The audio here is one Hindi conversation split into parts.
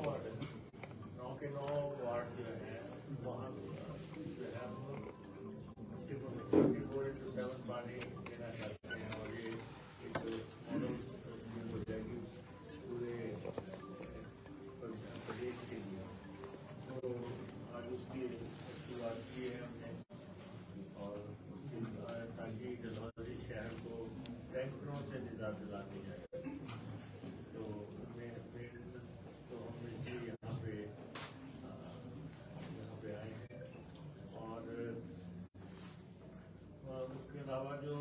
वार्ड है, 9 के 9 वार्ड जो है वहाँ जो है हम लोग 7 पानी देना चाहते हैं और ये एक मॉडल स्कीम हो जाएगी पूरे प्रदेश के लिए। तो आज उसकी शुरुआत की है हमने और उसके ताकि डलहौजी शहर को टैंकरों से निजात दिला दी जाए। तो हम इसलिए यहाँ पे आए हैं और उसके अलावा जो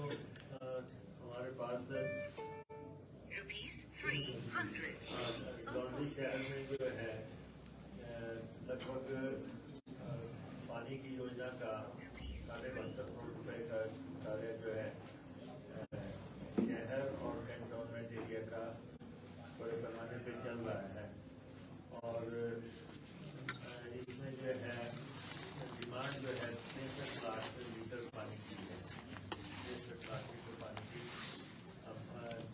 हमारे पास डलहौजी शहर में जो है लगभग पानी की योजना का 72.5 करोड़ रुपए का कार्य जो है शहर और कैंटोनमेंट एरिया का बड़े पैमाने पे चल रहा है और इसमें जो है डिमांड जो है 63 लाख लीटर पानी की है, 63 लाख लीटर पानी की। अब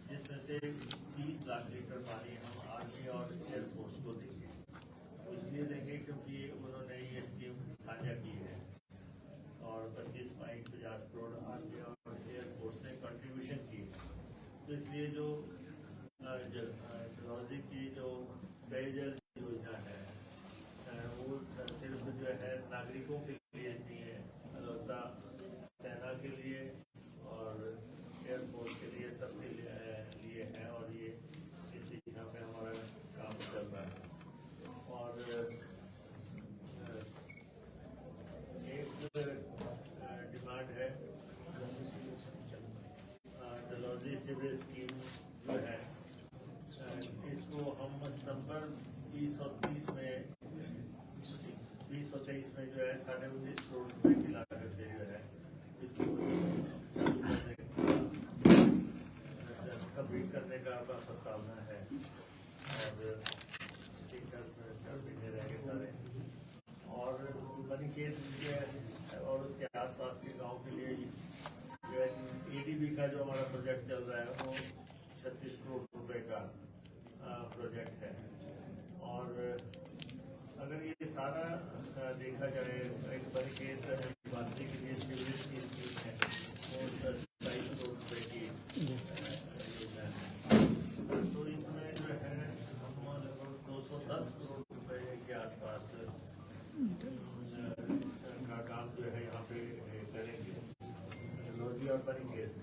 जिसमें से 30 लाख लीटर पानी हम आर्मी और एयरफोर्स को देंगे। तो इसलिए देंगे क्योंकि उन्होंने ये स्कीम साझा की है और 25.50 करोड़ आर्मी और एयरफोर्स ने कंट्रीब्यूशन की। तो इसलिए जो डलहौजी की जो पेयजल योजना है वो सिर्फ जो है नागरिकों के लिए नहीं है, अलबत्ता सेना के लिए और एयरफोर्स के लिए सबके लिए है और ये इस दिशा में हमारा काम चल रहा है। और एक डिमांड है डलहौजी सीवरेज स्कीम जो है इसको हम सितंबर 2023 में जो है 19.5 करोड़ रुपए की लागत से जो है इसको कंप्लीट करने का प्रस्तावना है और महीने रहेंगे सारे। और बनीखेत और उसके आसपास के गांव के लिए जो है ADB का जो हमारा प्रोजेक्ट चल रहा है वो 36 करोड़ रुपए का प्रोजेक्ट है। और अगर ये सारा देखा जाए एक बनीखेत बांधने के लिए सीवरेज की स्कीम है वो 27 करोड़ रुपए की योजना है। तो इसमें जो है हम लगभग 210 करोड़ रुपए के आसपास का काम जो है यहाँ पे करेंगे डलहौजी और बनीखेत।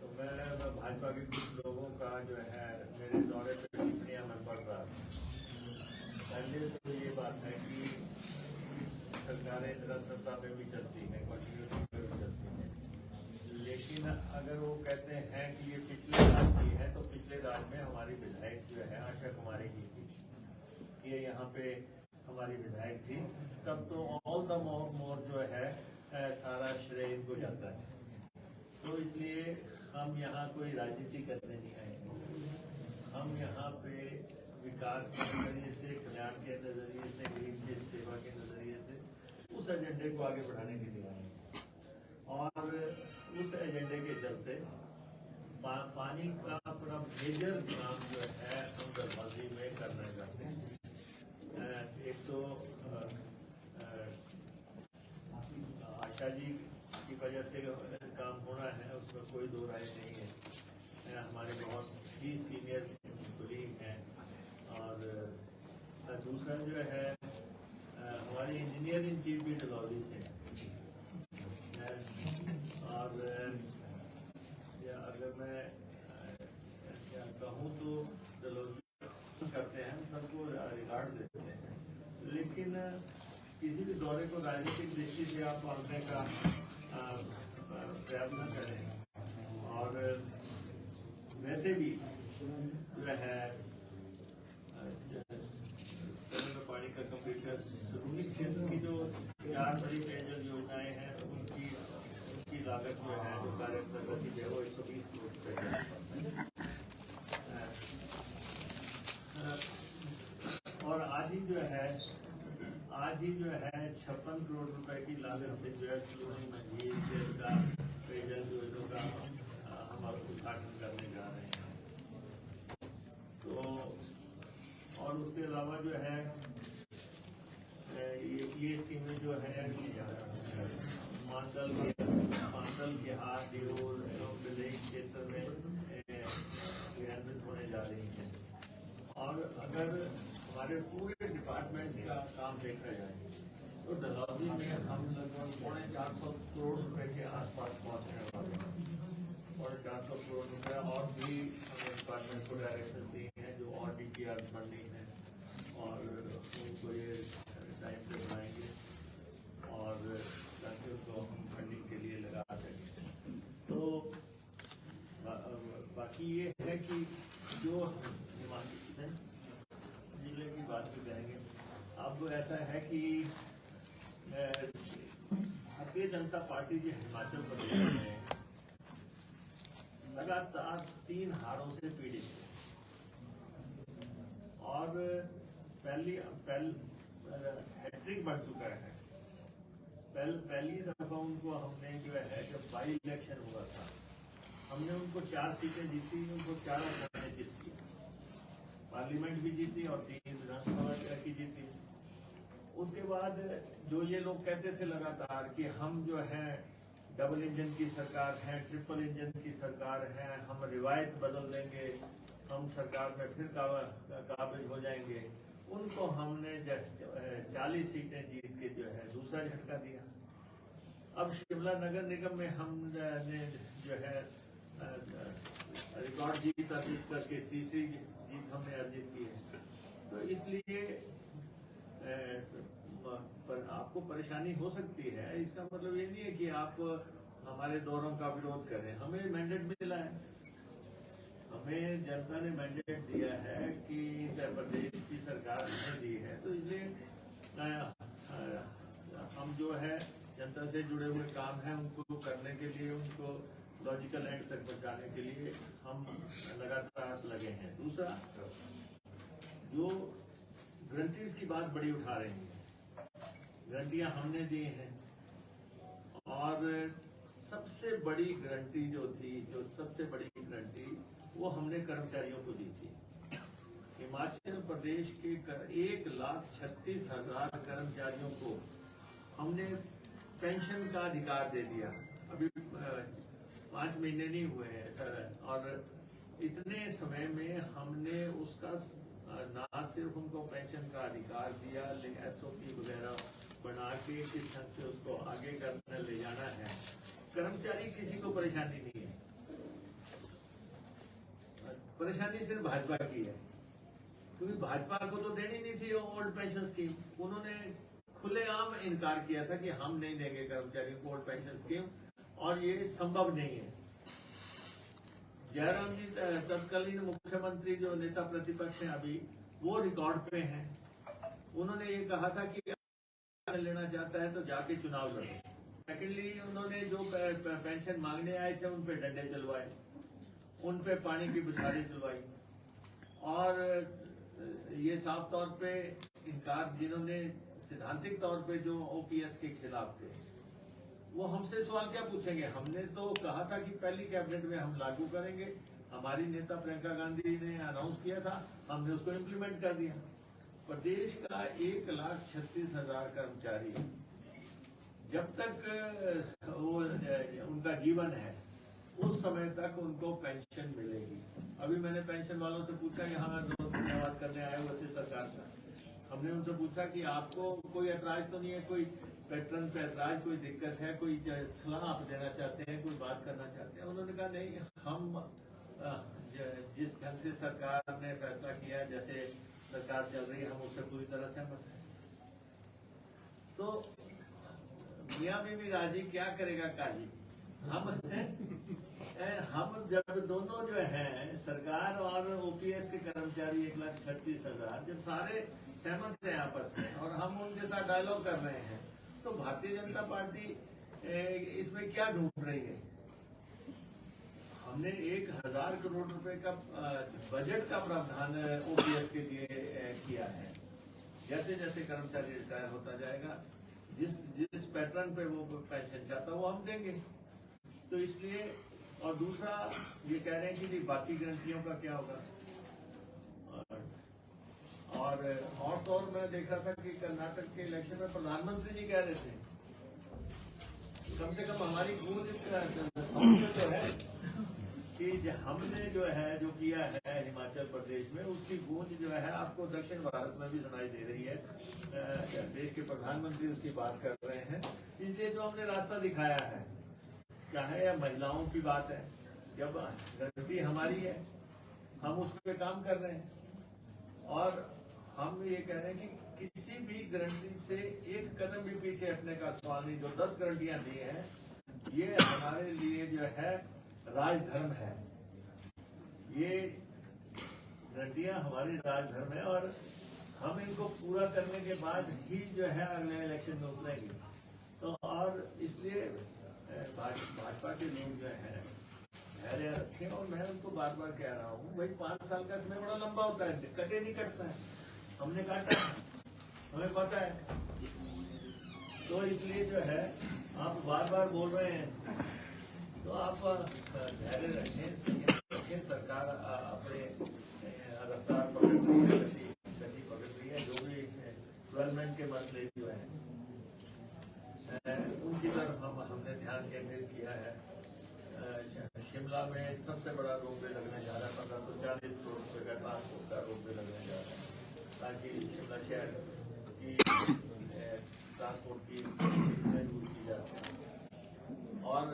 तो मैं भाजपा के कुछ लोगों का जो है मेरे दौरे पे टिप्पणियां मैं पढ़ रहा था। पहले तो ये बात है कि सरकारें निरंतरता में भी चलती हैं, कंटिन्यूटी में भी चलती हैं, लेकिन अगर वो कहते हैं कि ये पिछले राज की है तो पिछले राज में हमारी विधायक जो है आशा कुमारी जी थी, ये यहाँ पे हमारी विधायक थी, तब तो ऑल द मोर जो है सारा श्रेय इनको जाता है। तो इसलिए हम यहाँ कोई राजनीति करने नहीं आए, हम यहाँ पे विकास के नजरिए से, कल्याण के नजरिए से, गरीब की सेवा के नजरिए से उस एजेंडे को आगे बढ़ाने के लिए आए और उस एजेंडे के चलते पानी का पूरा मेजर काम जो है हम डलहौजी में करना चाहते हैं। एक तो आशा जी की वजह से काम होना है, उसमें कोई दो राय नहीं है। हमारे बहुत ही सीनियर कुलीग हैं और दूसरा जो है हमारी इंजीनियर इन चीफ भी डलहौजी से है। और अगर मैं कहूँ तो डलहौजी करते हैं, सबको रिगार्ड देते हैं, लेकिन किसी भी दौरे को राजनीतिक दृष्टि से आप मानने का प्रयास न करें। और वैसे भी जो है पानी का कंप्यूटर सुरूनी क्षेत्र की जो 4 बड़ी पेयजल योजनाएं हैं उनकी लागत जो है जो कार्य प्रगति है वो 120 करोड़ रुपए और आज ही जो है 56 करोड़ रुपए की लागत से जो है सुरूनी मंझील का पेयजल योजना का हम उद्घाटन करने जा रहे हैं। तो और और उसके अलावा जो है ये स्कीमें जो है मानदल के हाथ देवल एवं विलेज क्षेत्र में क्रियान्वित होने जा रही है। और अगर हमारे पूरे डिपार्टमेंट का काम देखा जाए तो डलहौजी में हम लगभग 450 करोड़ रुपए के आसपास पहुंचने वाले हैं। 450 करोड़ रुपए और भी हमने डिपार्टमेंट को डायरेक्शन दी है जो और DPR फंडिंग है और उनको ये टाइम पे बनाएंगे और ताकि उनको हम फंडिंग के लिए लगा सकें। तो बाकी ये है कि जो जिले की बात भी करेंगे। अब ऐसा है कि भारतीय जनता पार्टी जो हिमाचल प्रदेश में लगातार 3 हारों से पीड़ित है और हैट्रिक बढ़ चुका है। पहली दफा उनको हमने जो है जब बाई इलेक्शन हुआ था हमने उनको 4 सीटें जीती, उनको 4 सीटें जीती, पार्लियामेंट भी जीती और 3 विधानसभा की जीती। उसके बाद जो ये लोग कहते थे लगातार कि हम जो है डबल इंजन की सरकार है, ट्रिपल इंजन की सरकार है, हम रिवायत बदल देंगे, हम सरकार में फिर काबिज हो जाएंगे, उनको हमने 40 सीटें जीत के जो है दूसरा झटका दिया। अब शिमला नगर निगम में हमने जो है रिकॉर्ड जीत अर्जित करके तीसरी जीत हमने अर्जित की है। तो इसलिए पर आपको परेशानी हो सकती है, इसका मतलब ये नहीं है कि आप हमारे दौरों का विरोध करें। हमें मैंडेट मिला है, हमें जनता ने मैंडेट दिया है कि उत्तर प्रदेश की सरकार ने दी है, तो इसलिए हम जो है जनता से जुड़े हुए काम है उनको करने के लिए, उनको लॉजिकल एंड तक पहुंचाने के लिए हम लगातार लगे हैं। दूसरा, जो गारंटीज की बात बड़ी उठा रही है, गारंटियां हमने दी हैं और सबसे बड़ी गारंटी जो थी, जो सबसे बड़ी गारंटी वो हमने कर्मचारियों को दी थी। हिमाचल प्रदेश के 1,36,000 कर्मचारियों को हमने पेंशन का अधिकार दे दिया। अभी 5 महीने नहीं हुए हैं सर, और इतने समय में हमने उसका ना सिर्फ उनको पेंशन का अधिकार दिया, लेकिन SOP वगैरह बना के किस ढंग से उसको आगे करने ले जाना है। कर्मचारी किसी को परेशानी नहीं है, परेशानी सिर्फ भाजपा की है, क्योंकि भाजपा को तो देनी नहीं थी ओल्ड पेंशन स्कीम। उन्होंने खुलेआम इनकार किया था कि हम नहीं देंगे कर्मचारियों को ओल्ड पेंशन स्कीम, और ये संभव नहीं है। जयराम जी तत्कालीन मुख्यमंत्री जो नेता प्रतिपक्ष हैं अभी, वो रिकॉर्ड पे हैं, उन्होंने ये कहा था कि लेना चाहता है तो जाके चुनाव लड़ो। सेकेंडली, उन्होंने जो पेंशन मांगने आए थे उन पे डंडे चलवाए, उन पे पानी की बुछारी चलवाई, और ये साफ तौर पे इनकार, जिन्होंने सैद्धांतिक तौर पे जो OPS के खिलाफ थे, वो हमसे सवाल क्या पूछेंगे। हमने तो कहा था कि पहली कैबिनेट में हम लागू करेंगे, हमारी नेता प्रियंका गांधी ने अनाउंस किया था, हमने उसको इम्प्लीमेंट कर दिया। प्रदेश का 1,36,000 कर्मचारी जब तक वो उनका जीवन है उस समय तक उनको पेंशन मिलेगी। अभी मैंने पेंशन वालों से पूछा, यहाँ 2 धन्यवाद करने आए हुए थे सरकार का, हमने उनसे पूछा कि आपको कोई ऐतराज तो नहीं है, कोई पैटर्न पे ऐतराज, कोई दिक्कत है, कोई सलाह आप देना चाहते हैं, कोई बात करना चाहते हैं। उन्होंने कहा नहीं, हम जिस ढंग से सरकार ने फैसला किया है, जैसे सरकार चल रही है, हम उससे पूरी तरह सहमत हैं। तो मियाँ बीवी राजी, क्या करेगा काजी। हम जब दोनों जो हैं, सरकार और OPS के कर्मचारी 1,36,000, जब सारे सहमत हैं आपस में और हम उनके साथ डायलॉग कर रहे हैं, तो भारतीय जनता पार्टी इसमें क्या ढूंढ रही है। हमने 1,000 करोड़ रुपए का बजट का प्रावधान OPS के लिए किया है। जैसे जैसे कर्मचारी रिटायर होता जाएगा, जिस पैटर्न पे वो पेंशन चाहता वो हम देंगे। तो इसलिए, और दूसरा ये कह रहे हैं कि बाकी गारंटियों का क्या होगा, और और मैं देख रहा था कि कर्नाटक के इलेक्शन में प्रधानमंत्री जी कह रहे थे, कम से कम हमारी गूंज तो है कि हमने जो किया है हिमाचल प्रदेश में, उसकी गूंज जो है आपको दक्षिण भारत में भी सुनाई दे रही है। देश के प्रधानमंत्री उसकी बात कर रहे हैं। इसलिए जो हमने रास्ता दिखाया है, चाहे महिलाओं की बात है, जब गलती हमारी है हम उस पर काम कर रहे हैं, और हम ये कह रहे हैं कि किसी भी गारंटी से एक कदम भी पीछे हटने का सवाल नहीं। जो 10 गारंटियां दी हैं, ये हमारे लिए जो है राजधर्म है। ये गारंटियां हमारी राजधर्म है, और हम इनको पूरा करने के बाद ही जो है अगले इलेक्शन में उतरेंगे। तो और इसलिए भाजपा के लोग जो है धैर्य रखें, और मैं उनको बार बार कह रहा हूँ, भाई 5 साल का समय बड़ा लंबा होता है, कटे नहीं कटता है, हमने काटा है, हमें पता है। तो इसलिए जो है आप बार बार बोल रहे हैं, तो आप धैर्य रखें। सरकार अपने रफ्तार पकड़ रही है, गति पकड़ रही है। जो भी डेवलपमेंट के मसले जो है उनकी तरफ हमने ध्यान केंद्रित किया है। शिमला में एक सबसे बड़ा रोपवे लगने जा रहा है, 1540 करोड़ रुपए का ट्रांसपोर्ट का रोपवे लगने जा रहा है, ताकि शिमला शहर की ट्रांसपोर्ट की दूर की जा सके। और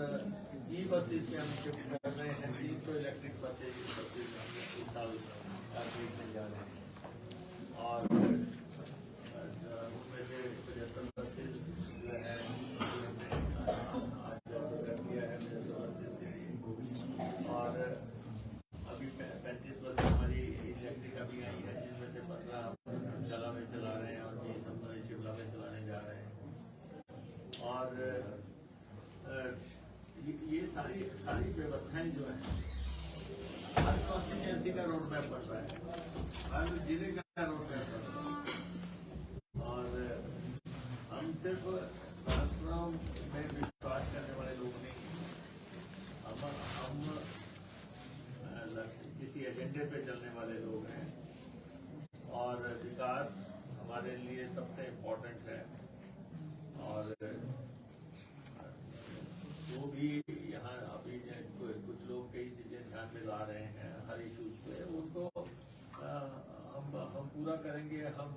ई बसेज में हम शिफ्ट कर रहे हैं, 300 इलेक्ट्रिक बसेज इस साल खरीदने जा रहे हैं, और उनमें से 75 बसेज जो है और अभी 35 बस हमारी इलेक्ट्रिक अभी आई है, जिनमें से 15 धर्मशाला में चला रहे हैं और 20 हम शिमला में चलाने जा रहे हैं। और ये सारी व्यवस्थाएं जो है, हर कॉन्स्टिट्यूएंसी का रोड मैप बन रहा है, हर जिले का रोड मैप बन रहा है। और हम सिर्फ ट्रांसफॉर्म में विश्वास करने वाले लोग नहीं, हम किसी एजेंडे पे चलने वाले लोग हैं, और विकास हमारे लिए सबसे इम्पोर्टेंट है। और जो भी यहाँ अभी कुछ लोग कई चीजें ध्यान में ला रहे हैं हर इशूज पे, उनको हम पूरा करेंगे। हम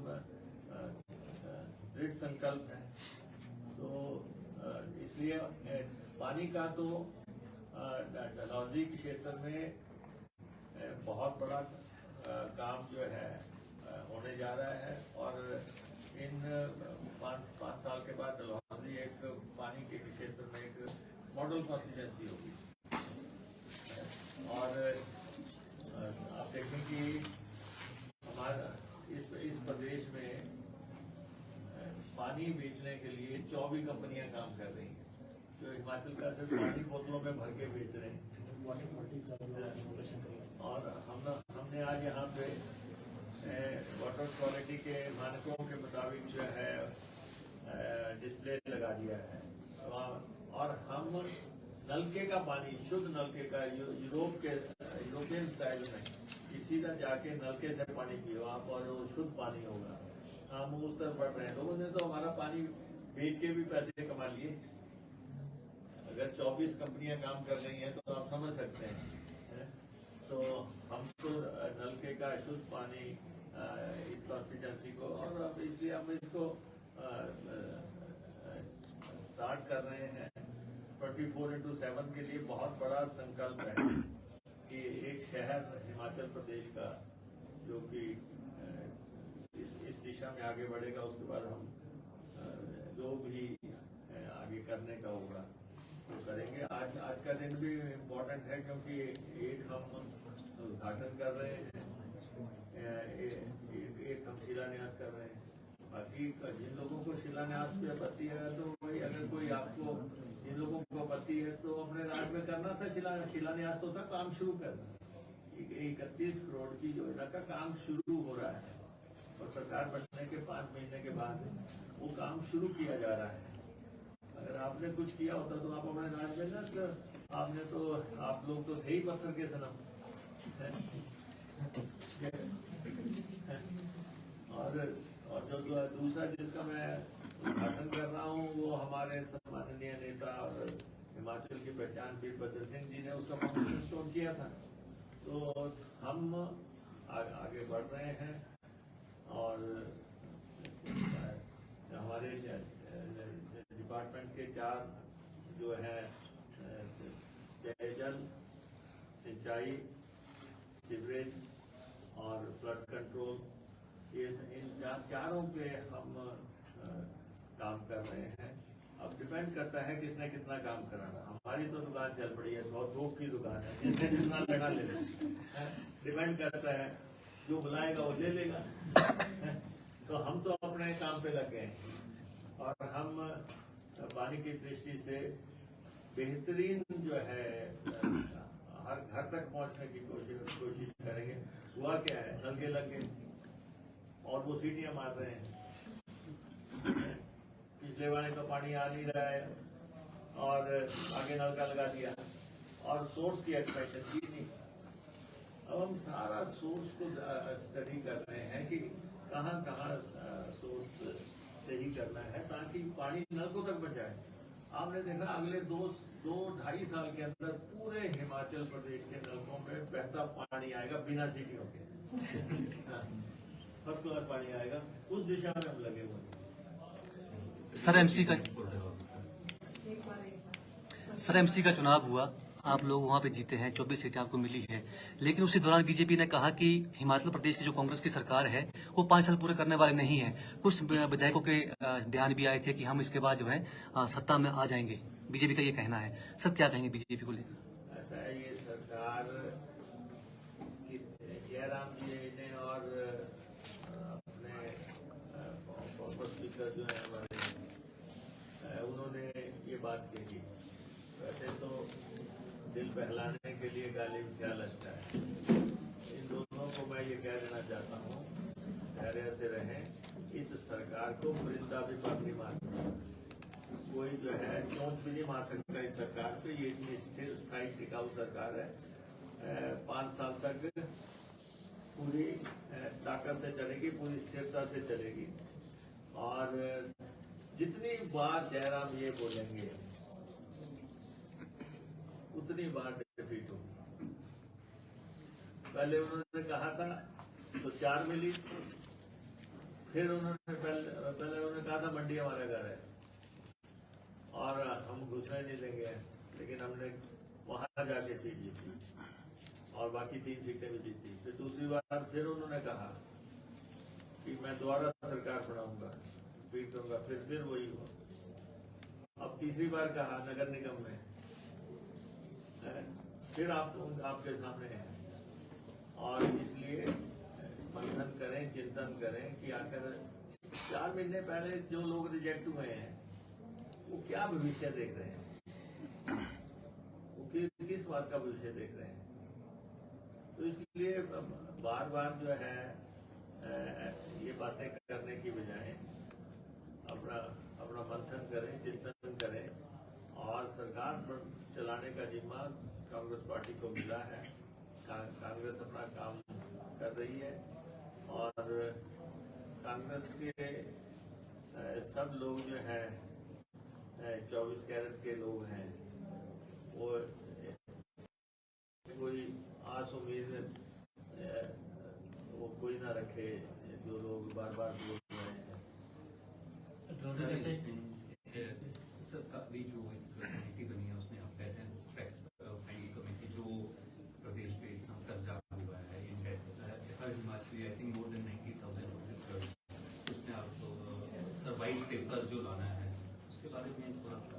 दृढ़ संकल्प है। तो इसलिए पानी का तो डलहौजी क्षेत्र में बहुत बड़ा काम जो है होने जा रहा है, और इन 5 साल के बाद डलहौजी एक पानी के क्षेत्र में एक मॉडल कॉन्स्टिट्यूएंसी होगी। और आप देखें कि हमारा इस प्रदेश में पानी बेचने के लिए 24 कंपनियां काम कर रही हैं, जो हिमाचल का सिर्फ पानी बोतलों में भर के बेच रहे हैं। और हमने आज यहाँ पे वाटर क्वालिटी के मानकों के मुताबिक जो है डिस्प्ले लगा दिया है। और हम नलके का पानी, शुद्ध नलके का, यूरोपियन स्टाइल में सीधा जाके नलके से पानी पियो आप, और वो शुद्ध पानी होगा। हम उस तरफ बढ़ रहे हैं। लोगों ने तो हमारा पानी बेच के भी पैसे कमा लिए। अगर 24 कंपनियां काम कर रही हैं तो आप समझ सकते हैं। तो हम तो नलके का शुद्ध पानी इस कॉन्स्टिट्यूएंसी को, और अब इसलिए हम इसको स्टार्ट कर रहे हैं। 24x7 के लिए बहुत बड़ा संकल्प है कि एक शहर हिमाचल प्रदेश का जो कि इस दिशा में आगे बढ़ेगा, उसके बाद हम जो भी आगे करने का होगा तो करेंगे। आज का दिन भी इम्पोर्टेंट है, क्योंकि एक हम उद्घाटन कर रहे हैं, एक हम शिलान्यास कर रहे हैं। बाकी जिन लोगों को शिलान्यास पे आपत्ति है, तो वही, अगर कोई आपको जिन लोगों को आपत्ति है तो अपने राज्य में करना था शिलान्यास, तो था काम शुरू करना। 31 करोड़ की योजना का काम शुरू हो रहा है, और सरकार बनने के 5 महीने के बाद वो काम शुरू किया जा रहा है। अगर आपने कुछ किया होता तो आप अपने राज्य में ना, आपने तो, आप लोग तो थे ही पत्थर के सनम। और जो दूसरा जिसका मैं उद्घाटन कर रहा हूँ वो हमारे सम्माननीय नेता और हिमाचल की पहचान वीरभद्र सिंह जी ने उसका फाउंडेशन स्टोन किया था। तो हम आगे बढ़ रहे हैं और हमारे डिपार्टमेंट के 4 जो है पेयजल, सिंचाई, सीवरेज और फ्लड कंट्रोल, ये इन चारों पे हम काम कर रहे हैं। अब डिपेंड करता है किसने कितना काम कराना। हमारी तो दुकान चल पड़ी है, बहुत थोक की दुकान है, जिसने जितना लेना ले लेगा। डिपेंड करता है, जो बुलाएगा वो ले लेगा। तो हम तो अपने काम पे लगे हैं और हम पानी की दृष्टि से बेहतरीन जो है हर घर तक पहुंचने की कोशिश करेंगे। हुआ क्या है, नल के लगे और वो सीटियां मार रहे हैं। पिछले वाले का पानी आ नहीं रहा है और आगे नल का लगा दिया और सोर्स की एक्सपेक्टेशन की नहीं। अब हम सारा सोर्स को स्टडी कर रहे हैं कि कहाँ सोर्स सही करना है ताकि पानी नलकों तक बचाए। आपने देखा अगले 2-2.5 साल के अंदर पूरे हिमाचल प्रदेश के नलकों में बहता पानी आएगा बिना सीटियों के। फर्स्ट क्लास पानी आएगा, उस दिशा में हम लगे हुए हैं। सर एमसी का चुनाव हुआ, आप लोग वहां पे जीते हैं, 24 सीटें आपको मिली है, लेकिन उसी दौरान बीजेपी ने कहा कि हिमाचल प्रदेश की जो कांग्रेस की सरकार है वो 5 साल पूरे करने वाले नहीं है। कुछ विधायकों के बयान भी आए थे कि हम इसके बाद जो है सत्ता में आ जाएंगे, बीजेपी का ये कहना है। सर क्या कहेंगे बीजेपी को लेकर? ऐसा है, ये सरकार जयराम जी ने और अपने स्पीकर जो है हमारे, उन्होंने ये बात कही। वैसे तो दिल बहलाने के लिए गालिब क्या लगता है। इन दोनों को मैं ये कह देना चाहता हूँ, धैर्य से रहें। इस सरकार को परिंदा भी पर नहीं मार सकता, कोई जो है चोट भी नहीं मार सकता इस सरकार पे। ये इतनी स्थिर स्थायी टिकाऊ सरकार है। 5 साल तक पूरी ताकत से चलेगी, पूरी स्थिरता से चलेगी। और जितनी बार जयराम ये बोलेंगे उतनी बार डिफीट होगी। पहले उन्होंने कहा था तो 4 मिली, फिर उन्होंने पहले उन्होंने कहा था मंडी हमारा घर है और हम घुसने नहीं देंगे, लेकिन हमने वहां जाके सीट जीती और बाकी 3 सीटें भी जीती। फिर दूसरी बार फिर उन्होंने कहा कि मैं दोबारा सरकार बनाऊंगा, पीट दूंगा, फिर वही हुआ। अब तीसरी बार कहा नगर निगम में, फिर आपके सामने है। और इसलिए मंथन करें, चिंतन करें कि आखिर 4 महीने पहले जो लोग रिजेक्ट हुए हैं वो क्या भविष्य देख रहे हैं, वो किस बात का भविष्य देख रहे हैं। तो इसलिए बार बार जो है ये बातें करने की बजाय अपना मंथन करें, चिंतन करें। और सरकार चलाने का जिम्मा कांग्रेस पार्टी को मिला है। कांग्रेस अपना काम कर रही है और कांग्रेस के सब लोग जो हैं 24 कैरेट के लोग हैं, वो कोई आस उम्मीद वो कोई ना रखे जो लोग बार बार बोल रहे हैं। अभी जो कमेटी बनी है उसमें आप कहते हैं कमेटी जो प्रदेश पे इतना कर्जा हुआ है, हर Himachali I think more than 90,000 उसमें आप सर्वाइव पेपर जो लाना है उसके बारे में थोड़ा सा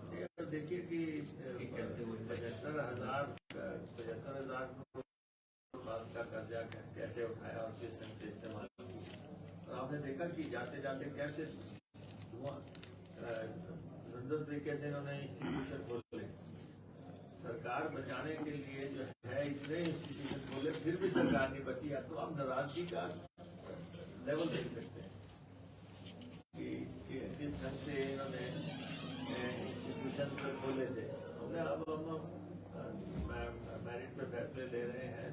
देखिए कि कैसे वो 75,000 का कर्जा कैसे उठाया और किस ढंग से इस्तेमाल किया। और आपने देखा कि जाते जाते कैसे सुंदर तरीके से इन्होंने इंस्टीट्यूशन खोले। सरकार बचाने के लिए जो है इतने इंस्टीट्यूशन खोले, फिर भी सरकार नहीं बची। या तो आप नाराजगी का लेवल देख सकते हैं कि किस ढंग से इन्होंने इंस्टीट्यूशन खोले थे। अब हम मेरिट पे फैसले ले रहे हैं।